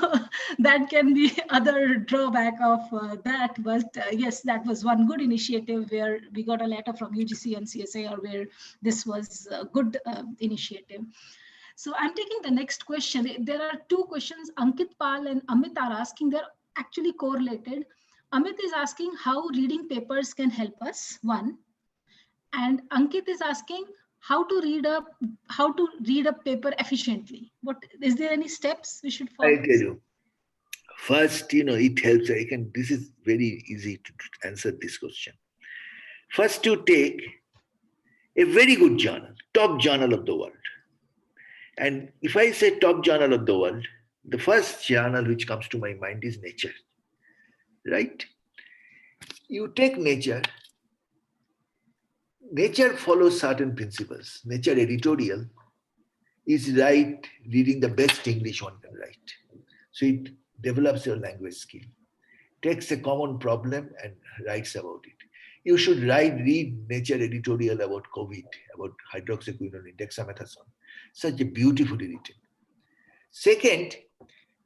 that can be other drawback of that. But yes, that was one good initiative where we got a letter from UGC and CSIR where this was a good initiative. So I'm taking the next question. There are two questions Ankit Pal and Amit are asking. They're actually correlated. Amit is asking how reading papers can help us, one. And Ankit is asking how to read a paper efficiently. What is there any steps we should follow? I tell you. First, it helps. This is very easy to answer this question. First, you take a very good journal, top journal of the world. And if I say top journal of the world, the first journal which comes to my mind is Nature, right? You take Nature. Nature follows certain principles. Nature editorial is reading the best English one can write. So it develops your language skill, takes a common problem and writes about it. You should read Nature editorial about COVID, about hydroxyquinone, dexamethasone. Such a beautifully written. Second,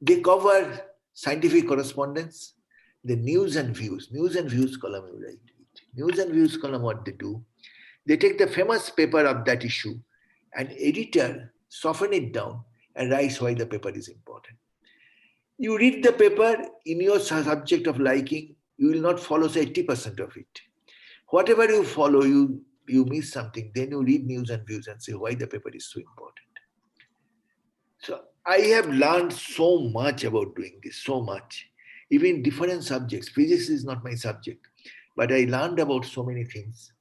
they cover scientific correspondence, the news and views. News and views column you write it. News and views column, what they do, they take the famous paper of that issue and editor soften it down and writes why the paper is important. You read the paper in your subject of liking, you will not follow say 80% of it. Whatever you follow, you miss something. Then you read news and views and say why the paper is so important. So I have learned so much about doing this, so much. Even different subjects. Physics is not my subject, but I learned about so many things,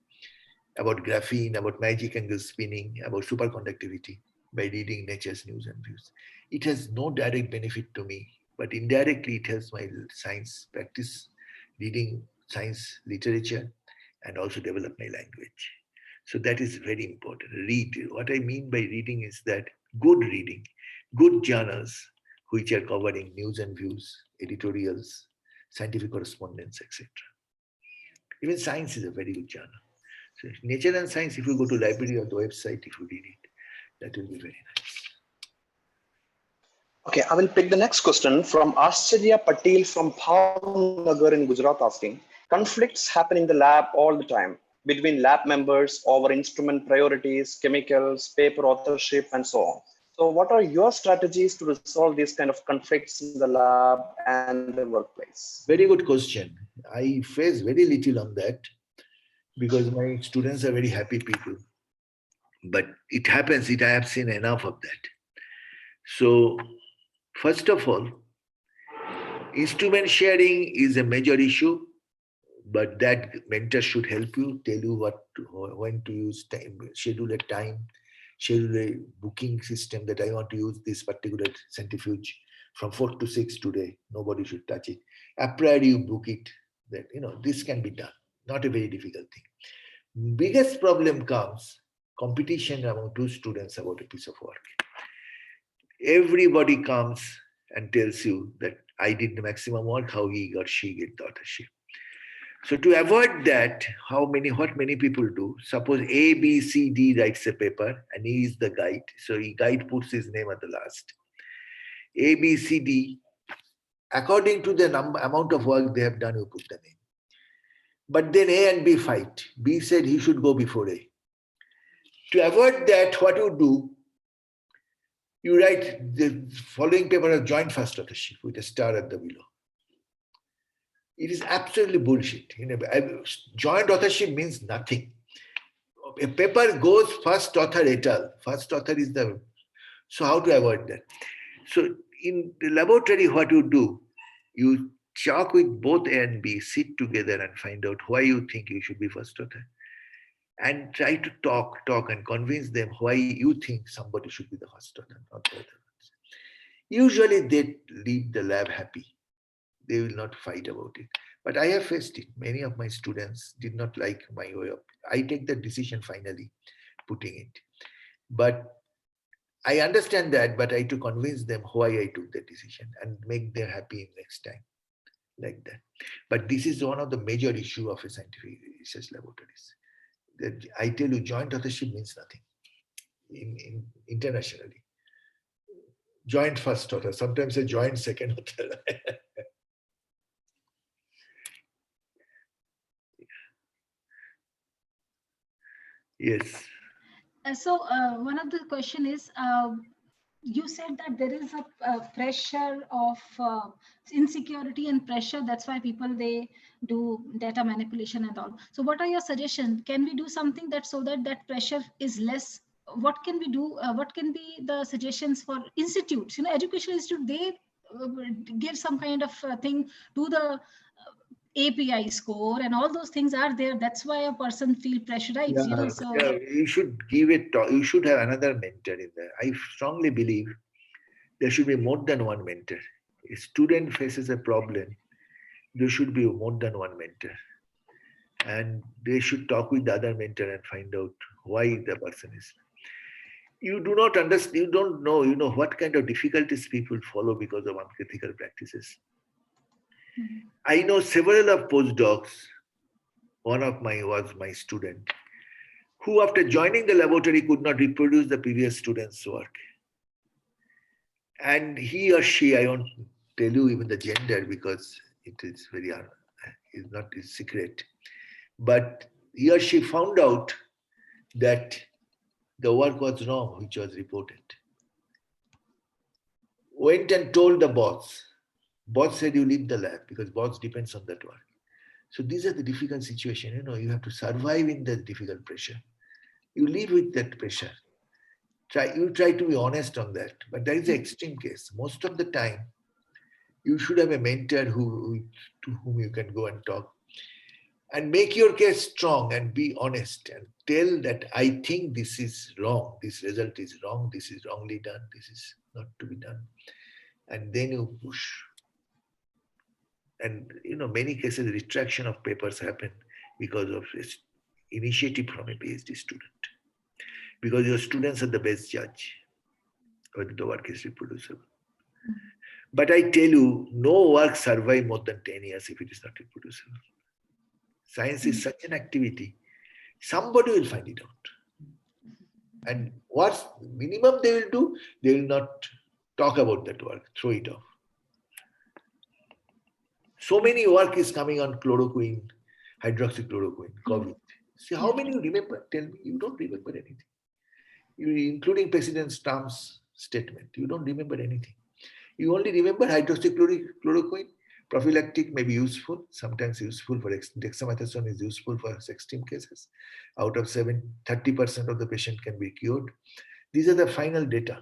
about graphene, about magic angle spinning, about superconductivity by reading Nature's news and views. It has no direct benefit to me, but indirectly it helps my science practice, reading science literature, and also develop my language. So that is very important. Read. What I mean by reading is that good reading, good journals which are covering news and views, editorials, scientific correspondence, etc. Even science is a very good journal. So Nature and Science, if you go to library or the website, if you read it, that will be very nice. Okay, I will pick the next question from Ashcharya Patel from Bhavnagar in Gujarat asking, conflicts happen in the lab all the time between lab members over instrument priorities, chemicals, paper authorship, and so on. So what are your strategies to resolve these kind of conflicts in the lab and the workplace? Very good question. I face very little on that because my students are very happy people. But it happens, I have seen enough of that. So first of all, instrument sharing is a major issue, but that mentor should help you, tell you when to use time, schedule a time, schedule a booking system that I want to use this particular centrifuge from 4 to 6 today. Nobody should touch it. After you book it, that this can be done. Not a very difficult thing. Biggest problem comes competition among two students about a piece of work. Everybody comes and tells you that I did the maximum work, how he or she get the authorship. So to avoid that, what many people do, suppose A, B, C, D writes a paper and he is the guide. So he guide puts his name at the last. A, B, C, D, according to the amount of work they have done, you put the name. But then A and B fight. B said he should go before A. To avoid that, what you do, you write the following paper as joint first authorship with a star at the below. It is absolutely bullshit. Joint authorship means nothing. A paper goes first author et al. First author is the... So how to avoid that? So in the laboratory, what you do, you talk with both A and B, sit together and find out why you think you should be first author. And try to talk and convince them why you think somebody should be the first author, not the other ones. Usually they leave the lab happy. They will not fight about it. But I have faced it. Many of my students did not like my way of. I take the decision finally, putting it. But I understand that, but I had to convince them why I took that decision and make them happy next time, like that. But this is one of the major issue of a scientific research laboratories. That I tell you, joint authorship means nothing internationally. Joint first author, sometimes a joint second author. Yes. So one of the question is, you said that there is a pressure of insecurity and pressure. That's why people, they do data manipulation and all. So what are your suggestions? Can we do something that so that that pressure is less? What can we do? What can be the suggestions for institutes? You know, education institute, they give some kind of thing to the API score and all those things are there. That's why a person feel pressurized, you know. So Yeah, you should give it. You should have another mentor in there. I strongly believe there should be more than one mentor. A student faces a problem, there should be more than one mentor, and they should talk with the other mentor and find out why the person is. You do not understand. You don't know. You know what kind of difficulties people follow because of unethical practices. I know several of postdocs. One of my was my student, who after joining the laboratory could not reproduce the previous student's work. And he or she, I won't tell you even the gender because it is very, it's not a secret. But he or she found out that the work was wrong, which was reported. Went and told the boss. Boss said, you leave the lab because boss depends on that work. So these are the difficult situation. You know, you have to survive in the difficult pressure. You live with that pressure. You try to be honest on that. But that is the extreme case. Most of the time, you should have a mentor to whom you can go and talk and make your case strong and be honest and tell that I think this is wrong, this result is wrong, this is wrongly done, this is not to be done. And then you push. And you know, many cases retraction of papers happen because of this initiative from a PhD student. Because your students are the best judge whether the work is reproducible. But I tell you, no work survives more than 10 years if it is not reproducible. Science is such an activity, somebody will find it out. And what's minimum they will do? They will not talk about that work, throw it off. So many work is coming on chloroquine, hydroxychloroquine, COVID. See, how many you remember? Tell me, you don't remember anything. Including President Trump's statement, you don't remember anything. You only remember hydroxychloroquine. Prophylactic may be useful, sometimes useful for dexamethasone is useful for extreme cases. Out of 30% of the patient can be cured. These are the final data.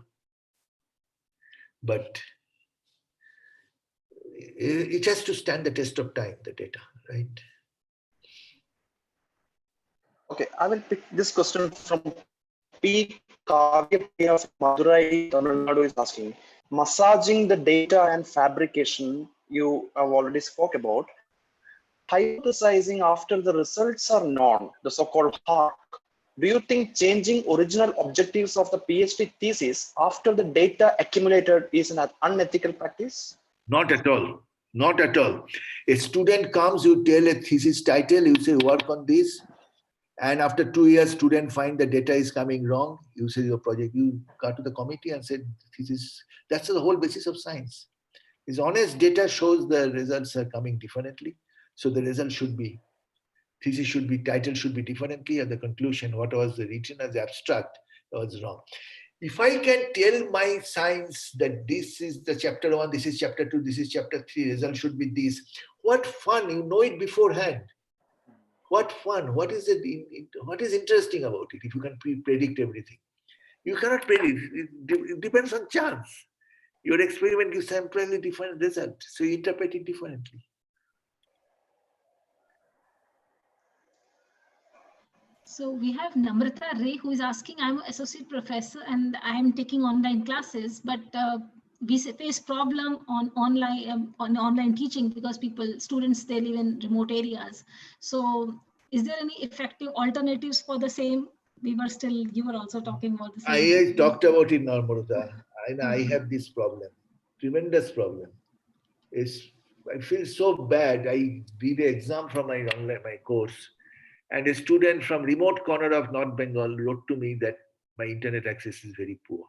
But it has to stand the test of time, the data, right? Okay, I will pick this question from P. Kavya of Madurai, Tamil Nadu is asking, massaging the data and fabrication you have already spoke about, but hypothesizing after the results are known, the so-called HARC. Do you think changing original objectives of the PhD thesis after the data accumulated is an unethical practice? Not at all. Not at all. A student comes, you tell a thesis title, you say work on this, and after 2 years, student find the data is coming wrong. You say your project, you go to the committee and said, that's the whole basis of science. Is honest data shows the results are coming differently. So the result should be, thesis should be, title should be differently, and the conclusion, what was written as abstract, was wrong. If I can tell my science that this is the chapter 1, this is chapter 2, this is chapter 3, result should be this, what fun, you know it beforehand. What fun, what is it? What is interesting about it if you can predict everything? You cannot predict, it depends on chance. Your experiment gives a completely different result, so you interpret it differently. So we have Namrata Ray who is asking, I'm an associate professor and I'm taking online classes, but we face problem on online teaching because students, they live in remote areas. So is there any effective alternatives for the same? You were also talking about the same. I talked about it now, Maruta. I Mhm. have this problem, tremendous problem. It's, I feel so bad. I did an exam from my course, and a student from remote corner of North Bengal wrote to me that my internet access is very poor.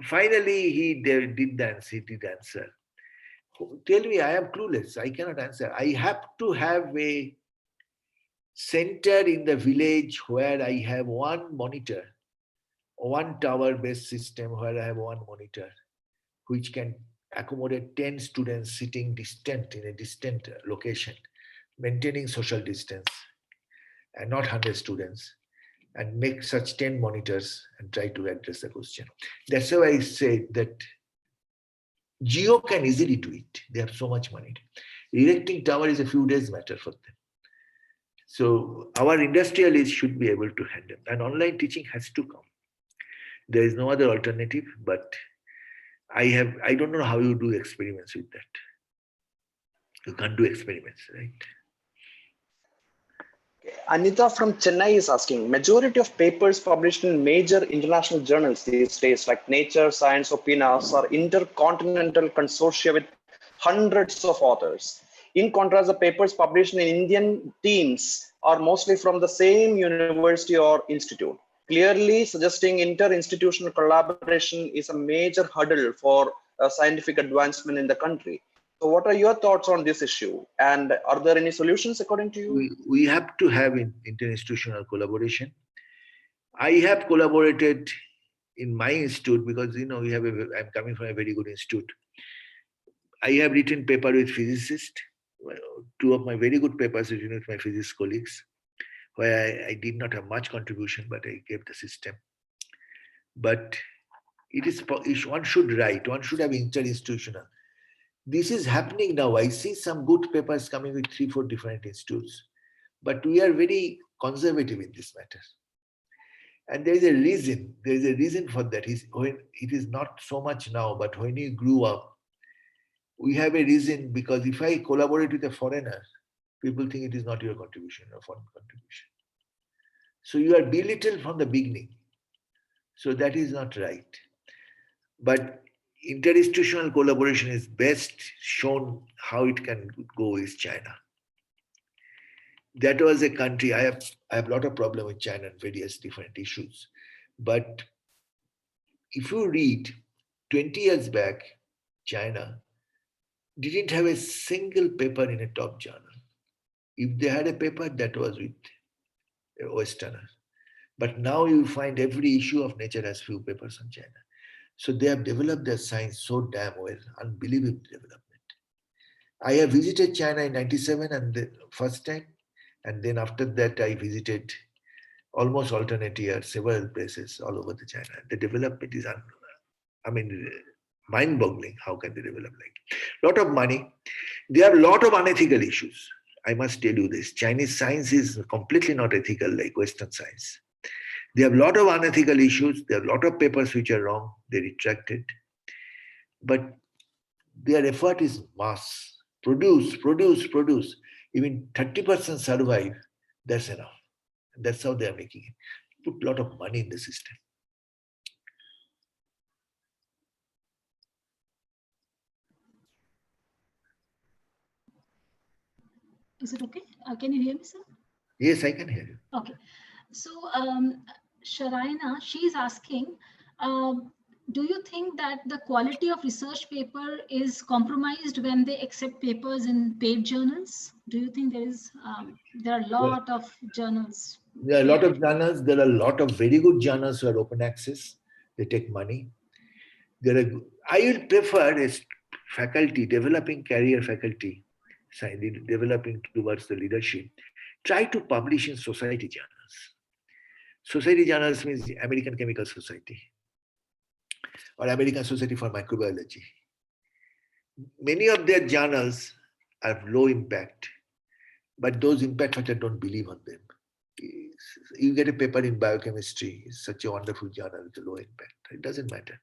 Finally, did dance. He did answer. Tell me, I am clueless. I cannot answer. I have to have a center in the village where I have one monitor, one tower based system where I have one monitor, which can accommodate 10 students sitting distant in a distant location, maintaining social distance, and not 100 students, and make such 10 monitors and try to address the question. That's why I say that Geo can easily do it. They have so much money. Erecting tower is a few days matter for them. So our industrialists should be able to handle. And online teaching has to come. There is no other alternative, but I don't know how you do experiments with that. You can't do experiments, right? Anita from Chennai is asking, majority of papers published in major international journals these days, like Nature, Science, or PNAS, are intercontinental consortia with hundreds of authors. In contrast, the papers published in Indian teams are mostly from the same university or institute, clearly suggesting inter-institutional collaboration is a major hurdle for scientific advancement in the country. So what are your thoughts on this issue? And are there any solutions according to you? We have to have interinstitutional collaboration. I have collaborated in my institute because I'm coming from a very good institute. I have written paper with physicists. Two of my very good papers written with my physics colleagues, where I did not have much contribution, but I gave the system. But one should write, one should have interinstitutional. This is happening now. I see some good papers coming with 3-4 different institutes, but we are very conservative in this matter. And there is a reason. There is a reason for that. When it is not so much now, but when you grew up, we have a reason, because if I collaborate with a foreigner, people think it is not your contribution, your foreign contribution. So you are belittled from the beginning. So that is not right. But interinstitutional collaboration is best shown how it can go is China. That was a country, I have a lot of problem with China and various different issues. But if you read 20 years back, China didn't have a single paper in a top journal. If they had a paper, that was with a Westerner. But now you find every issue of Nature has few papers on China. So they have developed their science so damn well, unbelievable development. I have visited China in 97 and the first time, and then after that I visited almost alternate years, several places all over the China. The development is, mind-boggling. How can they develop like? Lot of money. They have a lot of unethical issues. I must tell you this. Chinese science is completely not ethical like Western science. They have a lot of unethical issues. There are a lot of papers which are wrong. They retracted. But their effort is mass. Produce, produce, produce. Even 30% survive. That's enough. And that's how they are making it. Put a lot of money in the system. Is it okay? Can you hear me, sir? Yes, I can hear you. Okay. So Sharaina, she's asking, do you think that the quality of research paper is compromised when they accept papers in paid journals? Do you think there are a lot of journals? There are a lot of journals. There are a lot of very good journals who are open access. They take money. I will prefer a faculty, developing career faculty, developing towards the leadership. Try to publish in society journals. Society journals means American Chemical Society or American Society for Microbiology. Many of their journals have low impact, but those impact factors don't believe on them. You get a paper in biochemistry, it's such a wonderful journal with a low impact. It doesn't matter.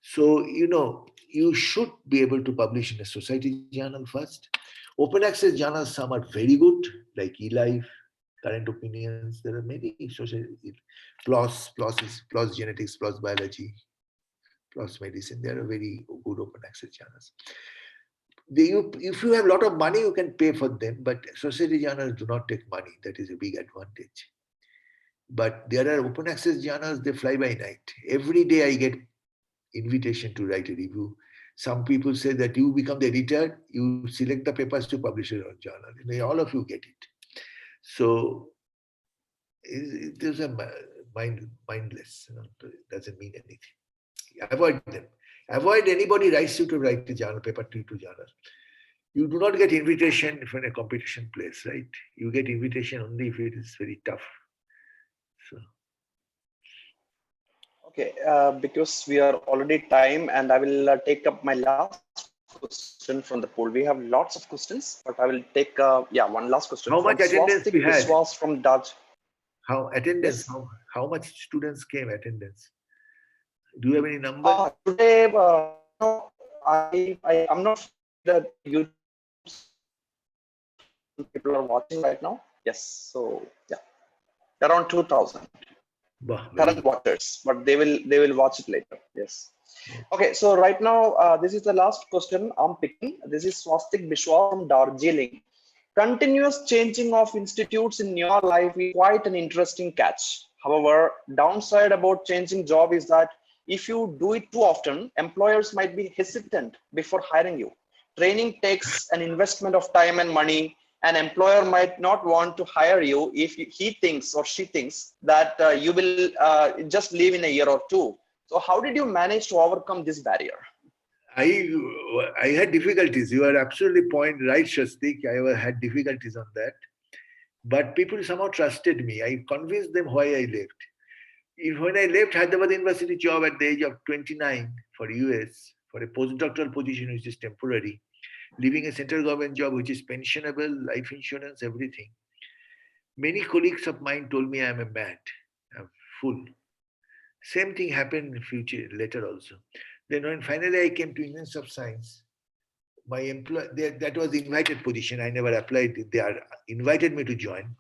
So, you should be able to publish in a society journal first. Open access journals, some are very good, like eLife, Current Opinions. There are many social PLOS Genetics, PLOS Biology, PLOS Medicine. There are very good open access journals. If you have a lot of money, you can pay for them, but society journals do not take money. That is a big advantage. But there are open access journals, they fly by night. Every day I get invitation to write a review. Some people say that you become the editor, you select the papers to publish your own journal. All of you get it. So it is a mindless. It doesn't mean anything. Avoid them. Avoid anybody writes you to write a journal, paper to journal. You do not get invitation from a competition place, right? You get invitation only if it is very tough. So. Okay, because we are already time, and I will take up my last question from the pool. We have lots of questions, but I will take one last question. How much attendance we had? This from Daj. How attendance? Yes. How much students came attendance? Do you have any numbers? Today, I'm not sure that you people are watching right now. Yes, so yeah, around 2,000 current watchers, but they will watch it later. Yes. Okay, so right now this is the last question I'm picking. This is Swastik Bishwa from Darjeeling. Continuous changing of institutes in your life is quite an interesting catch. However, downside about changing job is that if you do it too often, employers might be hesitant before hiring you. Training takes an investment of time and money. An employer might not want to hire you if he thinks or she thinks that you will just leave in a year or two. So how did you manage to overcome this barrier? I had difficulties. You are absolutely right, Shastik. I had difficulties on that. But people somehow trusted me. I convinced them why I left. When I left Hyderabad University job at the age of 29 for US, for a postdoctoral position which is temporary, leaving a central government job which is pensionable, life insurance, everything. Many colleagues of mine told me I am a mad, I'm full. Same thing happened later also. Then when finally I came to University of Science, my employer, that was the invited position. I never applied. They invited me to join.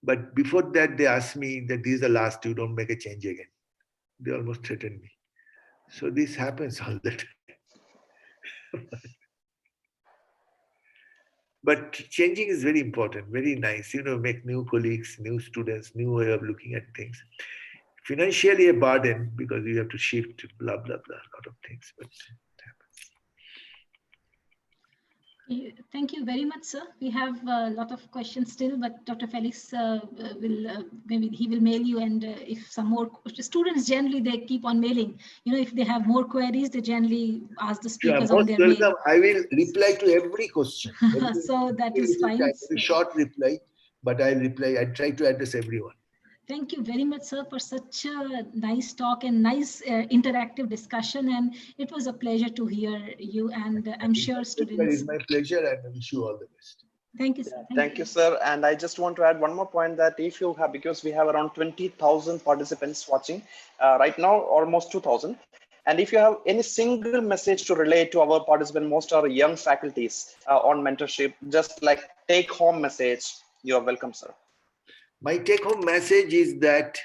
But before that, they asked me that this is the last, you don't make a change again. They almost threatened me. So this happens all the time. But changing is very important, very nice. Make new colleagues, new students, new way of looking at things. Financially a burden because you have to shift, blah, blah, blah, a lot of things. But it happens. Thank you very much, sir. We have a lot of questions still, but Dr. Felix will maybe he will mail you, and if some more students generally they keep on mailing. If they have more queries, they generally ask the speakers on their mail. I will reply to every question. So that is fine. Very short reply, but I'll reply. I try to address everyone. Thank you very much, sir, for such a nice talk and nice interactive discussion. And it was a pleasure to hear you. And I'm sure students. It is my pleasure, and I wish you all the best. Thank you, sir. Thank you, sir. And I just want to add one more point that if you have, because we have around 20,000 participants watching right now, almost 2,000. And if you have any single message to relate to our participants, most are young faculties on mentorship, just like take home message, you are welcome, sir. My take-home message is that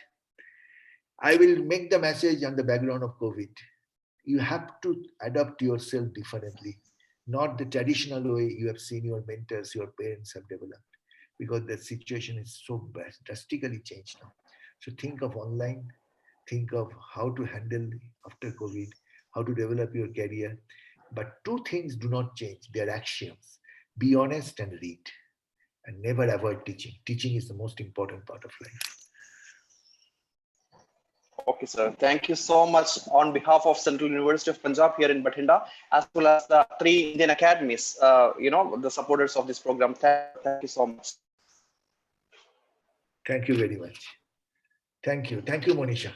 I will make the message on the background of COVID. You have to adapt yourself differently, not the traditional way you have seen your mentors, your parents have developed, because the situation is so drastically changed now. So think of online, think of how to handle after COVID, how to develop your career. But two things do not change, they are axioms. Be honest and read. And never avoid teaching. Teaching is the most important part of life. Okay, sir. Thank you so much on behalf of Central University of Punjab here in Bathinda, as well as the 3 Indian academies, the supporters of this program. Thank you so much. Thank you very much. Thank you. Thank you, Monisha.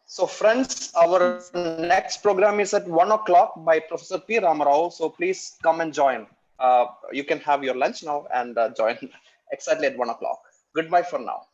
So friends, our next program is at 1 o'clock by Professor P. Ramarao. So please come and join. You can have your lunch now and join exactly at 1 o'clock. Goodbye for now.